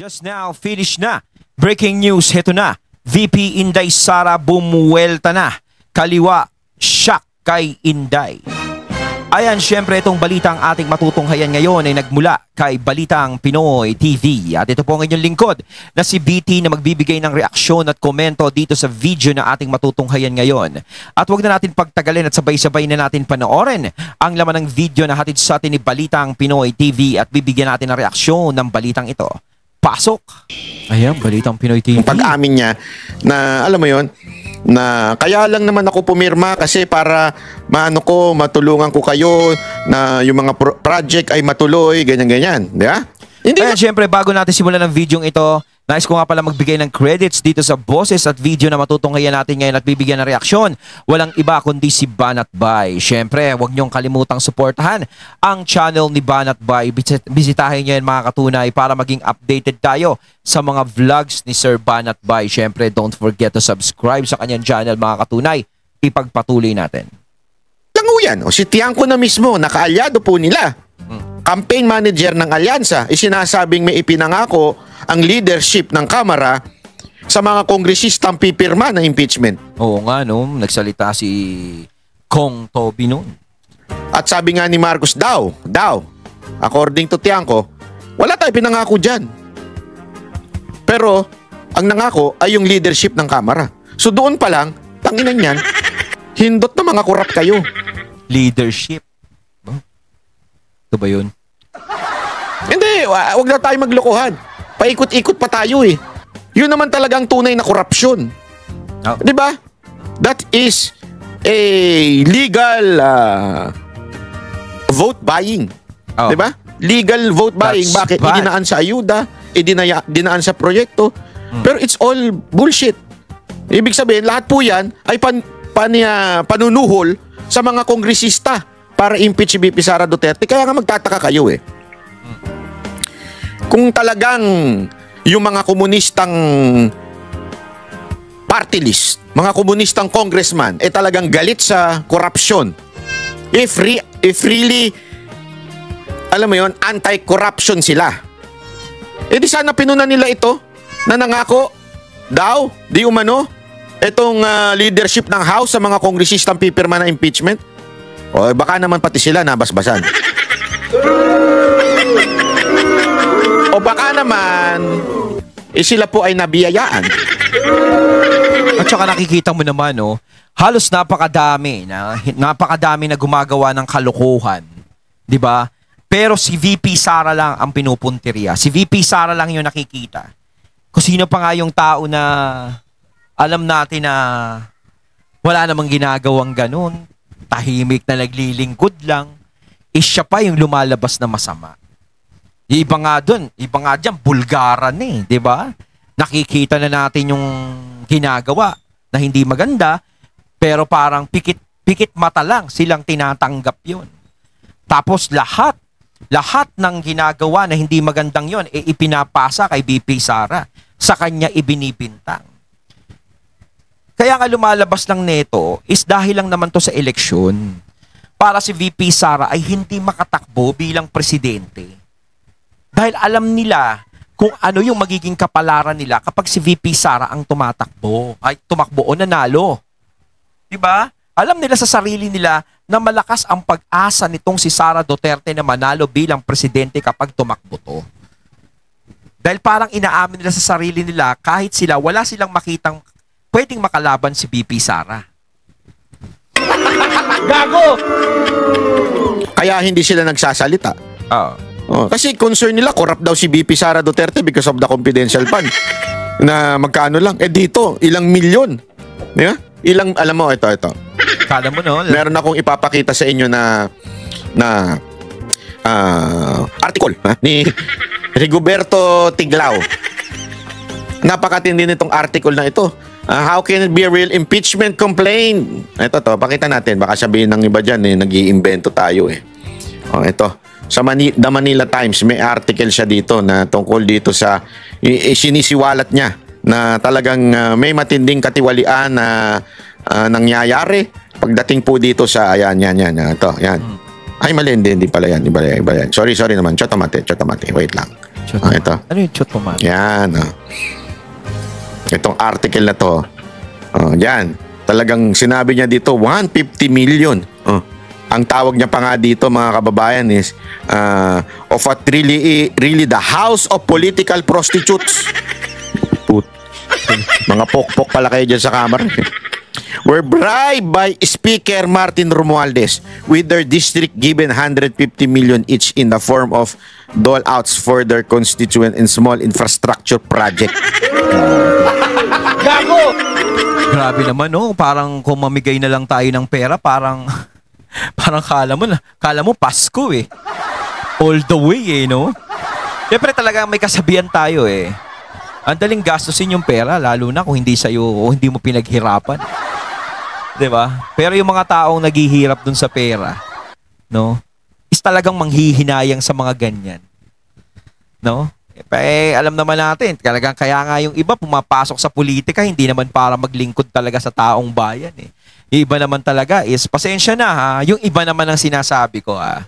Just now, finish na. Breaking news, heto na. VP Inday Sara bumuwelta na. Kaliwa, shock kay Inday. Ayan, syempre itong balitang ating matutunghayan ngayon ay nagmula kay Balitang Pinoy TV. At ito po ang inyong lingkod na si BT na magbibigay ng reaksyon at komento dito sa video na ating matutunghayan ngayon. At huwag na natin pagtagalin at sabay-sabay na natin panoorin ang laman ng video na hatid sa atin ni Balitang Pinoy TV at bibigyan natin ng reaksyon ng balitang ito. Pasok! Ayan, Balitang Pinoy TV. Pag-amin niya na, alam mo yon, na kaya lang naman ako pumirma kasi para matulungan ko kayo na yung mga project ay matuloy, ganyan-ganyan. Di ba? Hindi Kaya syempre, bago natin simulan ng video ito, nais ko nga pala magbigay ng credits dito sa boses at video na matutunghayan natin ngayon at bibigyan ng reaksyon. Walang iba kundi si Banat Bay. Syempre, huwag niyong kalimutang suportahan ang channel ni Banat Bay. Bisitahin niyo yan mga katunay para maging updated tayo sa mga vlogs ni Sir Banat Bay. Syempre, don't forget to subscribe sa kanyang channel mga katunay. Ipagpatuloy natin. Lango yan. O si Tiangco na mismo, nakaalyado po nila. Campaign manager ng alyansa, isinasabing may ipinangako ang leadership ng Kamara sa mga kongresistang pipirma ng impeachment. Oo nga, no? Nagsalita si Kong Toby noon. At sabi nga ni Marcos daw, according to Tiangco, wala tayo pinangako dyan. Pero, ang nangako ay yung leadership ng Kamara. So doon pa lang, tanginan yan, hindot na mga korap kayo. Leadership. Ito ba yun? Hindi, wag na tayo maglokohan. Paikot-ikot pa tayo eh. Yun naman talagang tunay na korupsyon. Oh. 'Di ba? That is a legal vote buying. Oh. 'Di ba? Legal vote buying. That's Bakit? bad. Idinaan sa ayuda, dinaan sa proyekto. Pero it's all bullshit. Ibig sabihin, lahat po yan ay panunuhol sa mga kongresista para impeach si VP Sara Duterte. Kaya nga magtataka kayo eh. Kung talagang yung mga komunistang party list, mga komunistang congressman, talagang galit sa korupsyon. If really, alam mo yun, anti-corruption sila. Di sana pinuna nila ito na nangako daw, di umano, itong leadership ng House sa mga kongresistang pipirma na impeachment. O baka naman pati sila nabasbasan. O baka naman sila po ay nabiyayaan. At saka nakikita mo naman, no, halos napakadami na gumagawa ng kalokohan. 'Di ba? Pero si VP Sara lang ang pinupuntirya. Si VP Sara lang yung nakikita. Kung sino pa nga yung tao na alam natin na wala namang ginagawang ganun, tahimik na naglilingkod lang, siya pa yung lumalabas na masama. Yung iba nga dun, iba nga dyan, bulgaran eh, di ba? Nakikita na natin yung ginagawa na hindi maganda, pero parang pikit mata lang silang tinatanggap yun. Tapos lahat ng ginagawa na hindi magandang yun, ipinapasa kay VP Sara. Sa kanya ibinibintang. Kaya nga lumalabas lang neto is dahil lang naman to sa eleksyon. Para si VP Sara ay hindi makatakbo bilang presidente. Dahil alam nila kung ano yung magiging kapalaran nila kapag si VP Sara ang tumakbo o nanalo. Diba? Alam nila sa sarili nila na malakas ang pag-asa nitong si Sara Duterte na manalo bilang presidente kapag tumakbo to. Dahil parang inaamin nila sa sarili nila kahit sila wala silang makitang pwedeng makalaban si VP Sara. Gago! Kaya hindi sila nagsasalita. Kasi concern nila, corrupt daw si VP Sara Duterte because of the confidential fund. Na magkano lang. Dito, ilang milyon. Yeah? Alam mo, ito. Kala mo, no? Meron akong ipapakita sa inyo na article ni Rigoberto Tiglao. Napakatindi nitong article na ito. How can it be a real impeachment complaint? Ito pakita natin. Baka sabihin ng iba dyan, nag-iimbento tayo eh. Ito. Sa The Manila Times, may article siya dito na tungkol dito sa sinisiwalat niya na talagang may matinding katiwalian na nangyayari pagdating po dito sa yan. Ito, yan. Ay, mali, hindi pala yan. Iba yan. Sorry naman. Chotomate. Wait lang. Chot. Ito. Ano yung chot mo, man? Yan. Itong article na to. Yan. Talagang sinabi niya dito, 150 million. Ang tawag niya pa nga dito, mga kababayan, is of what really the house of political prostitutes. Mga pokpok pala kayo dyan sa kamera. Were bribed by Speaker Martin Romualdez with their district given 150 million each in the form of dole-outs for their constituent and small infrastructure project. Gago! Grabe naman, no? Parang kung mamigay na lang tayo ng pera, parang kala mo Pasko eh. All the way eh, no? Siyempre talaga may kasabihan tayo eh. Ang daling gastusin yung pera, lalo na kung hindi sa'yo o hindi mo pinaghirapan. 'Di ba? Pero yung mga taong naghihirap dun sa pera, no? Is talagang manghihinayang sa mga ganyan. No? Alam naman natin, talagang kaya nga yung iba pumapasok sa politika, hindi naman para maglingkod talaga sa taong bayan eh. Yung iba naman talaga is, pasensya na ha, yung iba naman ang sinasabi ko ha.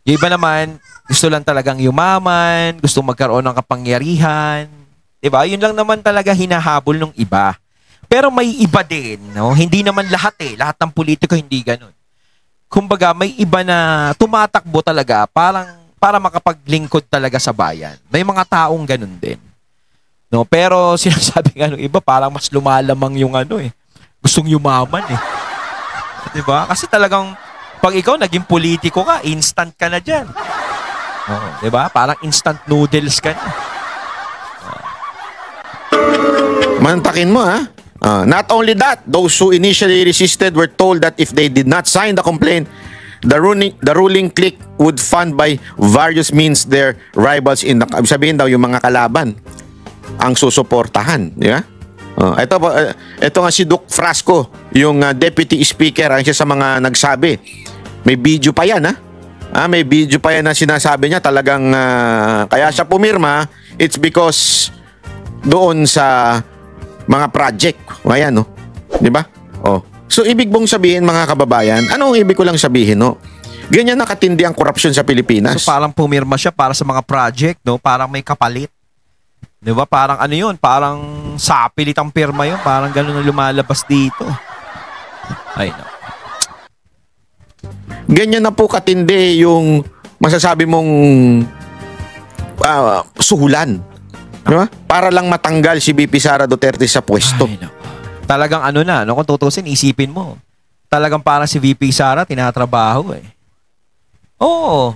Yung iba naman, gusto lang talagang yumaman, gusto magkaroon ng kapangyarihan. 'Di ba? Yun lang naman talaga hinahabol ng iba. Pero may iba din, no? Hindi naman lahat eh. Lahat ng politiko hindi ganun. Kumbaga, may iba na tumatakbo talaga para makapaglingkod talaga sa bayan. May mga taong ganun din. No? Pero sinasabi nga ng iba, parang mas lumalamang yung gustong yumaman eh. 'Di ba? Kasi talagang pag ikaw naging politiko ka, instant ka na diyan. Oo, 'di ba? Parang instant noodles ka na. Mantakin mo, ha? Not only that, those who initially resisted were told that if they did not sign the complaint, the ruling clique would fund by various means their rivals in the... Sabihin daw yung mga kalaban ang susuportahan. Di ba? Ito nga si Duke Frasco, yung deputy speaker, ang siya sa mga nagsabi. May video pa yan, ha? May video pa yan na sinasabi niya talagang kaya siya pumirma, it's because doon sa mga project. Ayan, no? Di ba? So, ibig mong sabihin, mga kababayan, anong ibig ko lang sabihin, no? Ganyan nakatindi ang korupsyon sa Pilipinas. So, parang pumirma siya para sa mga project, no? Parang may kapalit. Di ba? Parang ano yun? Parang sapilit ang pirma yun. Parang gano'n na lumalabas dito. Ay, no. Ganyan na po katindi yung masasabi mong suhulan. Diba? Para lang matanggal si VP Sara Duterte sa pwesto. Ay, no. Talagang kung tutusin, isipin mo. Talagang parang si VP Sara tinatrabaho eh. Oo.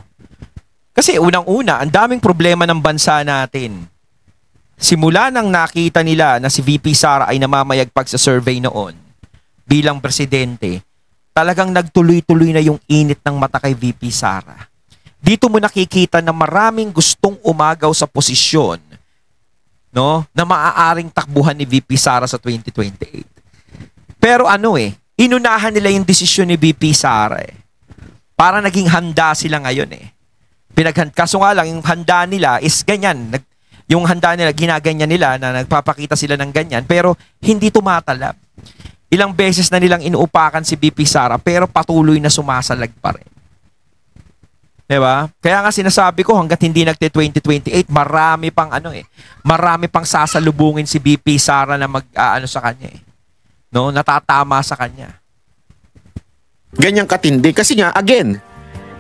Kasi unang-una, ang daming problema ng bansa natin. Simula nang nakita nila na si VP Sara ay namamayagpag sa survey noon bilang presidente, talagang nagtuloy-tuloy na yung init ng mata kay VP Sara. Dito mo nakikita na maraming gustong umagaw sa posisyon, no, na maaaring takbuhan ni VP Sara sa 2028. Pero inunahan nila yung desisyon ni VP Sara eh. Para naging handa sila ngayon eh. Kaso nga lang, yung handa nila is ganyan. Yung handa nila, ginaganyan nila na nagpapakita sila ng ganyan, pero hindi tumatalab. Ilang beses na nilang inuupakan si VP Sara, pero patuloy na sumasalag pa rin. Diba? Kaya nga sinasabi ko, hanggat hindi nagte-2028, marami pang sasalubungin si VP Sara na sa kanya eh. No? Natatama sa kanya. Ganyang katindi. Kasi nga, again,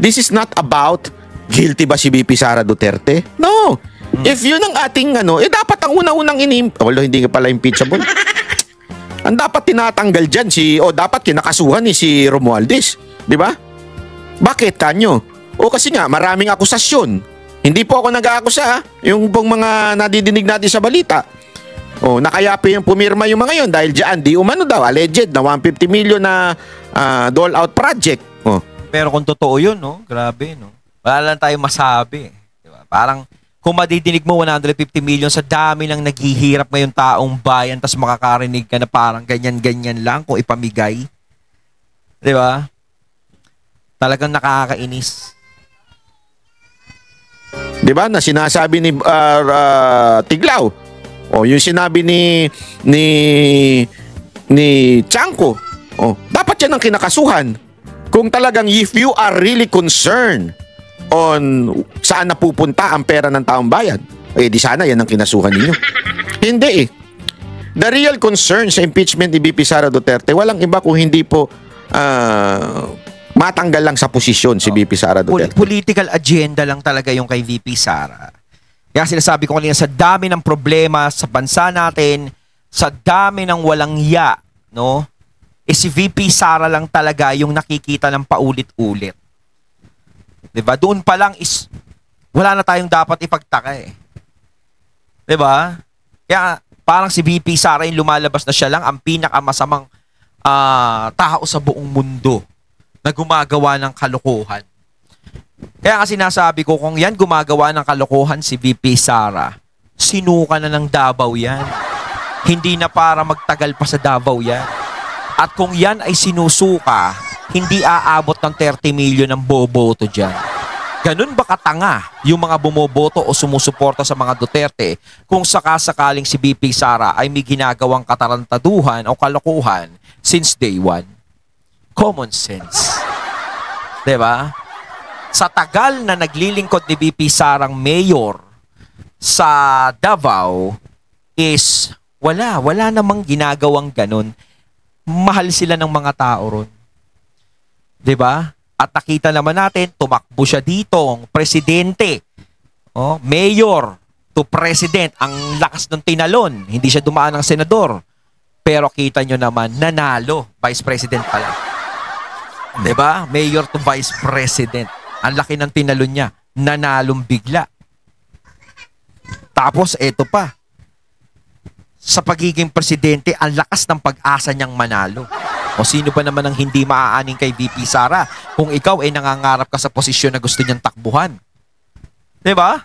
this is not about guilty ba si VP Sara Duterte? No. If yun ang ating dapat ang unang-unang although hindi nga pala impeachable. Ang dapat tinatanggal dyan dapat kinakasuhan ni si Romualdez. Di ba? Bakit kanyo? Kasi nga, maraming akusasyon. Hindi po ako nag-aakusa, yung pong mga nadidinig natin sa balita. Nakayapi yung pumirma yung mga yun dahil dyan, di umano daw, alleged na 150 million na dole-out project. Pero kung totoo yun, no? Grabe, no? Wala lang tayong masabi. Diba? Parang, kung madidinig mo 150 million sa dami ng naghihirap ngayong taong bayan, tas makakarinig ka na parang ganyan-ganyan lang kung ipamigay. Diba? Talagang nakakainis. Di ba? Na sinasabi ni Tiglaw. Yung sinabi ni Chanko. Dapat yan ang kinakasuhan. Kung talagang if you are really concerned on saan napupunta ang pera ng taong bayan. Eh di sana yan ang kinasuhan ninyo. Hindi eh. The real concern sa impeachment ni VP Sara Duterte, walang iba kung hindi po matanggal lang sa posisyon si VP Sara Duterte. Political agenda lang talaga yung kay VP Sara. Kaya sinasabi ko kanina, sa dami ng problema sa bansa natin, sa dami ng walang ya, no? Si VP Sara lang talaga yung nakikita ng paulit-ulit. 'Di ba? Doon pa lang is wala na tayong dapat ipagtaka eh. 'Di ba? Kaya parang si VP Sara yung lumalabas na siya lang ang pinakamasamang tao sa buong mundo na gumagawa ng kalokohan. Kaya kasi sinasabi ko, kung yan gumagawa ng kalokohan si VP Sara, sinuka na ng Davao yan. Hindi na para magtagal pa sa Davao yan. At kung yan ay sinusuka, hindi aabot ng 30 million ang boboto dyan. Ganun ba katanga yung mga bumoboto o sumusuporta sa mga Duterte kung sakasakaling si VP Sara ay may ginagawang katarantaduhan o kalokohan since day one? Common sense. Diba? Sa tagal na naglilingkod ni VP Sarang mayor sa Davao is wala namang ginagawang ganun. Mahal sila ng mga tao ron. 'Di ba? At nakita naman natin, tumakbo siya ditong presidente. Oh, mayor to president, ang lakas ng tinalon. Hindi siya dumaan ng senador. Pero kita nyo naman, nanalo, vice president pala. 'Di ba? Mayor to vice president. Ang laki ng tinalon niya, nanalong bigla. Tapos eto pa, sa pagiging presidente, ang lakas ng pag-asa niyang manalo. O sino ba naman ang hindi maaaning kay VP Sara kung ikaw ay nangangarap ka sa posisyon na gusto niyang takbuhan? Diba?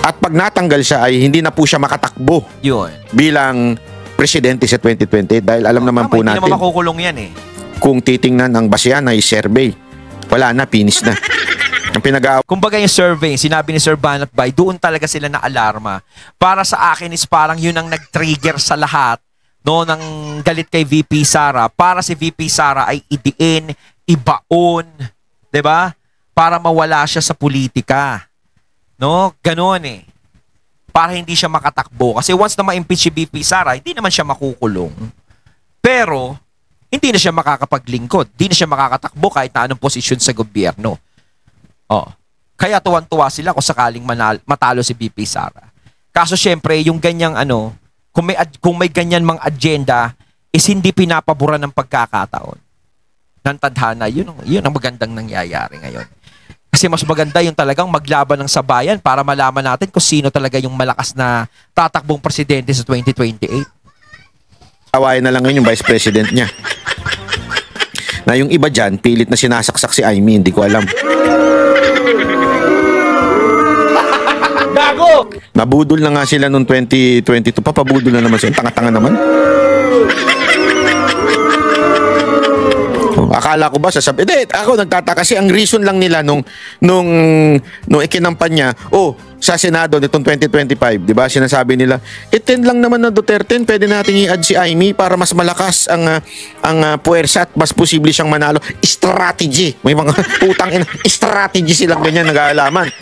At pag natanggal siya ay hindi na po siya makatakbo Yun. bilang presidente sa 2020 dahil alam naman po Hindi natin naman makukulong yan eh. kung titingnan ang Basiana ay survey. Wala na, finish na. Ang Kumbaga yung survey, sinabi ni Sir Banat Bay, doon talaga sila na alarma. Para sa akin is parang yun ang nag-trigger sa lahat, no, ng galit kay VP Sara. Para si VP Sara ay idiin, ibaon, 'di ba? Para mawala siya sa politika. No? Ganoon eh. Para hindi siya makatakbo. Kasi once na ma-impeach si VP Sara, hindi naman siya makukulong. Pero hindi na siya makakapaglingkod. Hindi na siya makakatakbo kahit na anong posisyon sa gobyerno. Oh. Kaya tuwan-tuwa sila kung sakaling matalo si VP Sara. Kaso syempre, yung ganyang kung may ganyan mang agenda, is hindi pinapabura ng pagkakataon. Ng tadhana, yun ang magandang nangyayari ngayon. Kasi mas maganda yung talagang maglaban ng sabayan para malaman natin kung sino talaga yung malakas na tatakbong presidente sa 2028. Awayan na lang ngayon yung vice president niya. Na yung iba dyan, pilit na sinasaksak si Amy, hindi ko alam. Gago! Nabudol na nga sila noong 2022. Papabudol na naman sila. Tanga-tanga naman. Akala ko ba sasabi, hindi, ako nagtataka kasi ang reason lang nila nung ikinampanya, sa Senado nitong 2025, di ba, sinasabi nila, 10 lang naman na Duterte, pwede natin i-add si Amy para mas malakas ang puwersa at mas posible siyang manalo. Strategy. May mga putang strategy silang ganyan nag-aalaman.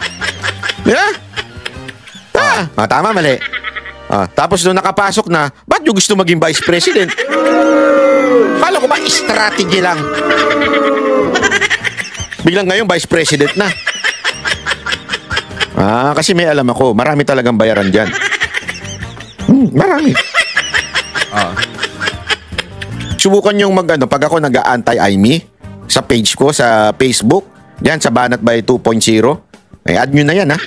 Di ba? Tama, mali. Tapos nung nakapasok na, ba't yung gusto maging vice president? Kala ko ba strategy lang? Biglang ngayon vice president na. Kasi may alam ako, marami talagang bayaran dyan. Marami. Subukan yung pag ako nag-anti-Amy sa page ko, sa Facebook, dyan sa Banat by 2.0, add nyo na yan, ha?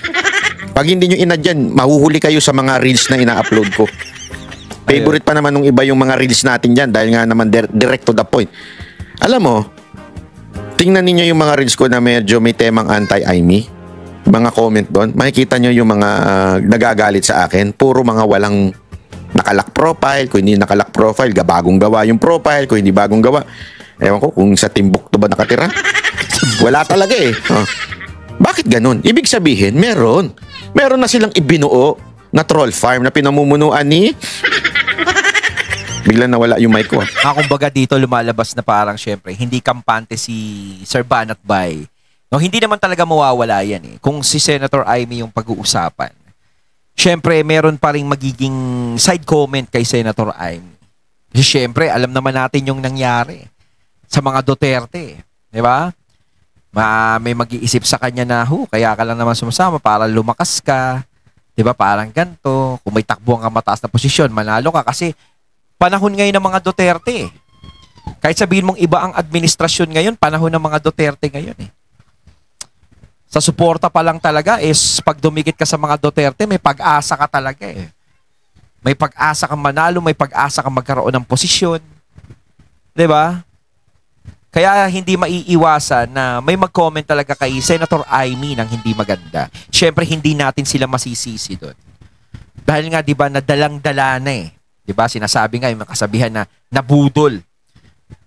Pag hindi nyo in-add yan, mahuhuli kayo sa mga reels na ina-upload ko. Favorite pa naman ng iba yung mga reels natin dyan dahil nga naman direct to the point. Alam mo, tingnan ninyo yung mga reels ko na medyo may temang anti-Amy. Mga comment doon, makikita nyo yung mga nagagalit sa akin. Puro mga walang nakalock profile. Kung hindi nakalock profile, bagong gawa yung profile. Kung hindi bagong gawa, ewan ko kung sa Timbuktu ba nakatira. Wala talaga eh. Bakit ganun? Ibig sabihin, meron na silang ibinuo na troll farm na pinamumunuan ni... Biglang nawala yung mic ko. Kumbaga dito lumalabas na parang syempre, hindi kampante si Sir Banat Bay. No, hindi naman talaga mawawala yan eh. Kung si Senator Amy yung pag-uusapan, syempre meron pa ring magiging side comment kay Senator Amy. Kasi syempre, alam naman natin yung nangyari sa mga Duterte. Di ba? May mag-iisip sa kanya na, kaya ka lang naman sumasama para lumakas ka. Di ba? Parang ganito. Kung may takbuhan ka mataas na posisyon, manalo ka. Kasi panahon ngayon ng mga Duterte. Kahit sabihin mong iba ang administrasyon ngayon, panahon ng mga Duterte ngayon eh. Sa suporta pa lang talaga is pag dumikit ka sa mga Duterte, may pag-asa ka talaga eh. May pag-asa kang manalo, may pag-asa kang magkaroon ng posisyon. 'Di ba? Kaya hindi maiiwasan na may mag-comment talaga kay Senator Amy ng hindi maganda. Siyempre hindi natin sila masisisi doon. Dahil nga 'di ba nadalang-dala na eh. 'Di ba? Sinasabi nga yung kasabihan na nabudol.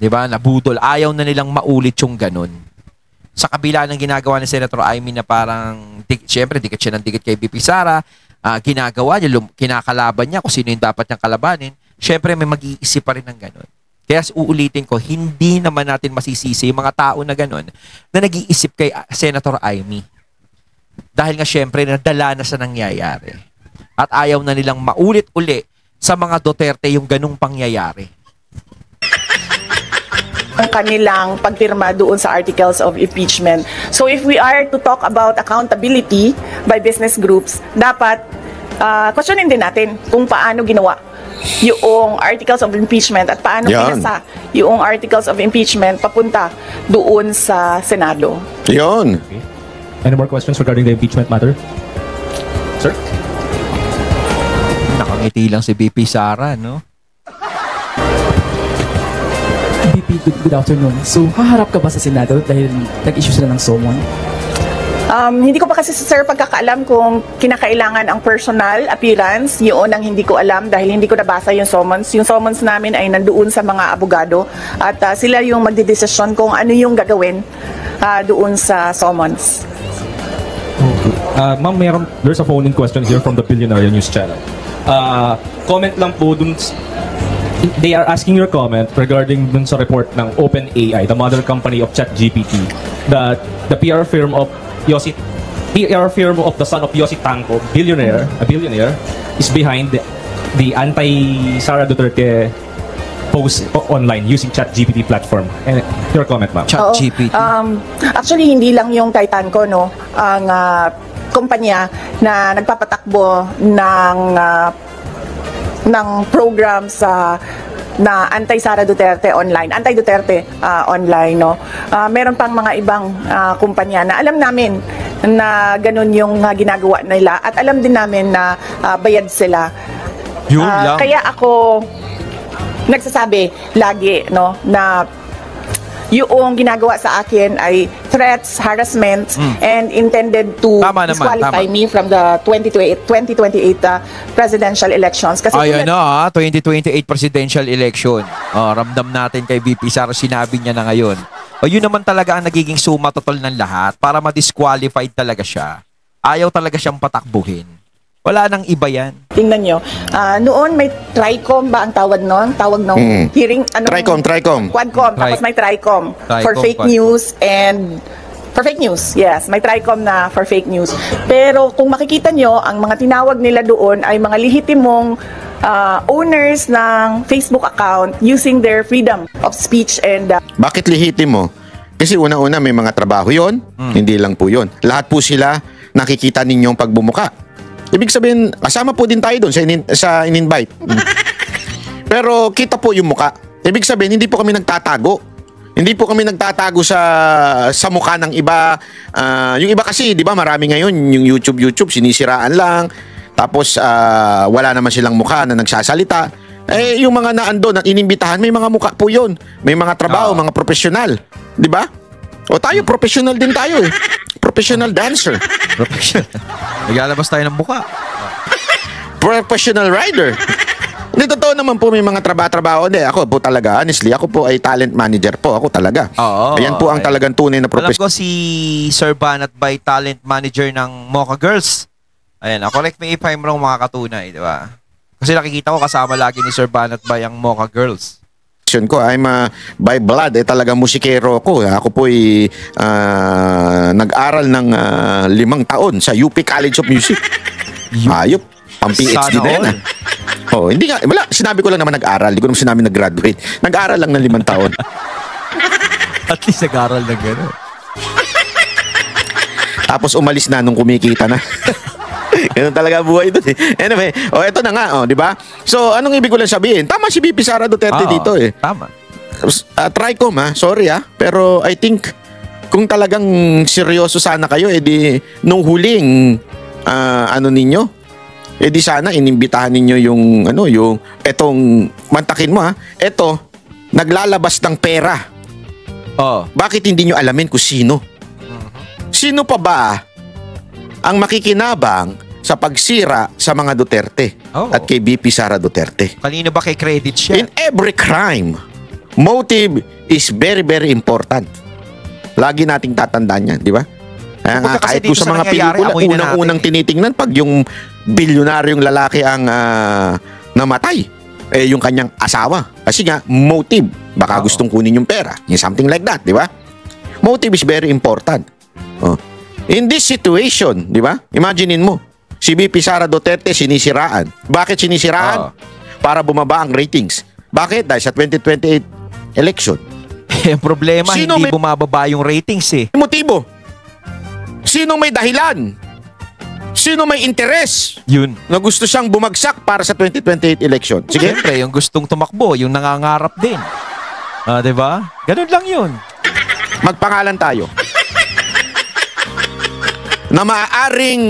'Di ba? Nabudol. Ayaw na nilang maulit yung ganun. Sa kabila ng ginagawa ni Senator Amy na parang, siyempre, dikit siya ng dikit kay VP Sara, ginagawa niya, kinakalaban niya kung sino yung dapat niyang kalabanin, siyempre may mag-iisip pa rin ng ganun. Kaya uulitin ko, hindi naman natin masisisi yung mga tao na ganun na nag-iisip kay Senator Amy. Dahil nga siyempre, nadala na sa nangyayari. At ayaw na nilang maulit-uli sa mga Duterte yung ganung pangyayari. Ang kanilang pagpirma doon sa articles of impeachment. So if we are to talk about accountability by business groups, dapat questionin din natin kung paano ginawa yung articles of impeachment at paano pinasa yung articles of impeachment papunta doon sa Senado. Yun. Okay. Any more questions regarding the impeachment matter? Sir? Nakangiti lang si VP Sara, no? VP, good afternoon. So, haharap ka ba sa Senado dahil nag-issue sila ng summon? Hindi ko pa kasi, sir, pagkakaalam kung kinakailangan ang personal appearance. Yun ang hindi ko alam dahil hindi ko nabasa yung summons. Yung summons namin ay nandoon sa mga abogado at sila yung magdidesisyon kung ano yung gagawin doon sa summons. Okay. Ma'am, there's a phone-in question here from the Billionaire News Channel. Comment lang po dun, they are asking your comment regarding dun sa report ng OpenAI, the mother company of ChatGPT, that the PR firm of the son of Yossi Tanco, a billionaire, is behind the anti-Sara Duterte post online using ChatGPT platform. And your comment, ma'am. ChatGPT. Actually, hindi lang yung Titanco, no? Ang kumpanya na nagpapatakbo ng program na anti-Sara Duterte online, anti-Duterte online, no? Meron pang mga ibang kumpanya na alam namin na ganun yung ginagawa nila at alam din namin na bayad sila. Yun lang. Kaya ako nagsasabi lagi, no, na yung ginagawa sa akin ay threats, harassment, and intended to disqualify me from the 2028 presidential elections. Kasi Ayan na 2028 presidential election. Ramdam natin kay VP Sara, sinabi niya na ngayon. Yun naman talaga ang nagiging suma total ng lahat para ma-disqualified talaga siya. Ayaw talaga siyang patakbuhin. Wala nang iba yan. Tingnan nyo. Noon may TRICOM ba ang tawag nun? Tawag nung hearing? TRICOM. Quadcom. Tapos may TRICOM for fake Quadcom. news and for fake news. Yes, may TRICOM na for fake news. Pero kung makikita nyo, ang mga tinawag nila doon ay mga lehitimong owners ng Facebook account using their freedom of speech and Bakit lihitimo? Kasi una-una may mga trabaho yon, hindi lang po yon. Lahat po sila nakikita ninyong pagbumuka. Ibig sabihin, kasama po din tayo doon sa in-invite. Pero kita po yung muka. Ibig sabihin, hindi po kami nagtatago. Hindi po kami nagtatago sa mukha ng iba. Yung iba kasi, di ba, marami ngayon, yung YouTube, sinisiraan lang. Tapos, wala naman silang mukha na nagsasalita. Yung mga naandun at inimbitahan, may mga mukha po yun. May mga trabaho, mga profesional. Di ba? O tayo, professional din tayo eh. Professional dancer. Naglalabas tayo ng buka. Professional rider. Hindi, totoo naman po may mga trabaho. Hindi, ako po talaga, honestly, ako po ay talent manager po. Ako talaga. Oo. Ayan po ang talagang tunay na Alam professional. ko si Sir Banat Bay, talent manager ng Mocha Girls. Ayan, correct me if I'm wrong, mga katunay, di ba? Kasi nakikita ko kasama lagi ni Sir Banat Bay ang Mocha Girls. ko. I'm by blood, talagang musikero ko. Ako po'y nag-aral ng 5 taon sa UP College of Music. Ayop, pang PhD Sana din. all. Oh, hindi nga, wala, sinabi ko lang naman nag-aral. Hindi ko naman sinabi nag-graduate. Nag-aral lang ng 5 taon. At least nag-aral na gano'n. Tapos umalis na nung kumikita na. Ganun talaga buhay doon eh. Anyway, eto na nga, di ba? So, anong ibig ko lang sabihin? Tama si VP Sara Duterte Oo, dito eh. Tama. Tricom sorry pero I think kung talagang seryoso sana kayo, edi nung huling ano ninyo, edi sana inimbitahan ninyo yung yung etong mantakin mo eto naglalabas ng pera. Oh. Bakit hindi nyo alamin kung sino? Sino pa ba ang makikinabang sa pagsira sa mga Duterte Oo. at kay VP Sara Duterte? Kanino ba kay credit siya? In every crime, motive is very, very important. Lagi nating tatandaan yan, di ba? Kaya nga, Kumbaga kasi kahit dito po sa sa mga nangyayari, pelikula, amoy na unang-unang natin tinitingnan pag yung bilyonaryong lalaki ang namatay, yung kanyang asawa. Kasi nga, motive. Baka Oo. gustong kunin yung pera. Yung something like that, di ba? Motive is very important. In this situation, di ba? Imaginein mo, si VP Sara Duterte sinisiraan. Bakit sinisiraan? Oo. Para bumaba ang ratings. Bakit? Dahil sa 2028 election. Ang problema, Sino hindi may- bumababa yung ratings eh. Motibo. Sinong may dahilan? Sino may interes Yun. na gusto siyang bumagsak para sa 2028 election? Sige. Siyempre, yung gustong tumakbo, yung nangangarap din. Diba? Ganun lang yun. Magpangalan tayo. Na maaaring,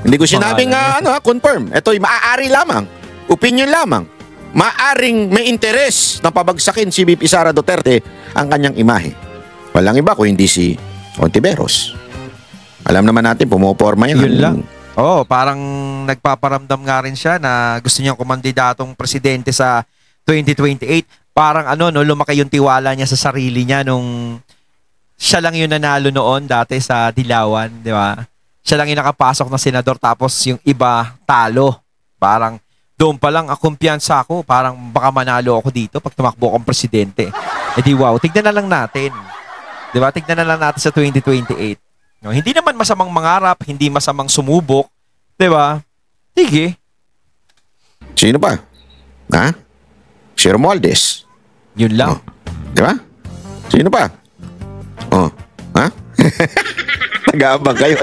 hindi ko sinabing confirm. Ito'y maaari lamang. Opinion lamang. Maaring may interes na pabagsakin si VP Sara Duterte ang kanyang imahe. Walang iba kung hindi si Ontiveros. Alam naman natin, pumoporma yan. Yun lang. Parang nagpaparamdam nga rin siya na gusto niyang kumandidatong presidente sa 2028. Parang lumaki yung tiwala niya sa sarili niya nung siya lang yung nanalo noon dati sa Dilawan, di ba? Siya lang yung nakapasok na senador tapos yung iba talo. Parang doon pa lang kumpiyansa ako, parang baka manalo ako dito pag tumakbo akong presidente. Di wow, tignan na lang natin. Di ba? Tignan na lang natin sa 2028. No, hindi naman masamang mangarap, hindi masamang sumubok, 'di ba? Sige. Sino pa? Si Romualdez. Yun lang. Di ba? Sino pa? Nag-aabang kayo,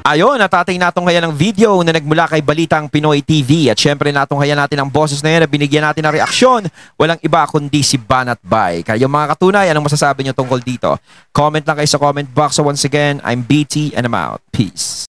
Ayon, natatay natong ngayon ng video na nagmula kay Balitang Pinoy TV. At syempre natong ngayon natin ang boses na yan na binigyan natin ng reaksyon. Walang iba kundi si Banat Bay. Kaya yung mga katunay, anong masasabi nyo tungkol dito? Comment lang kayo sa comment box. So once again, I'm BT and I'm out. Peace.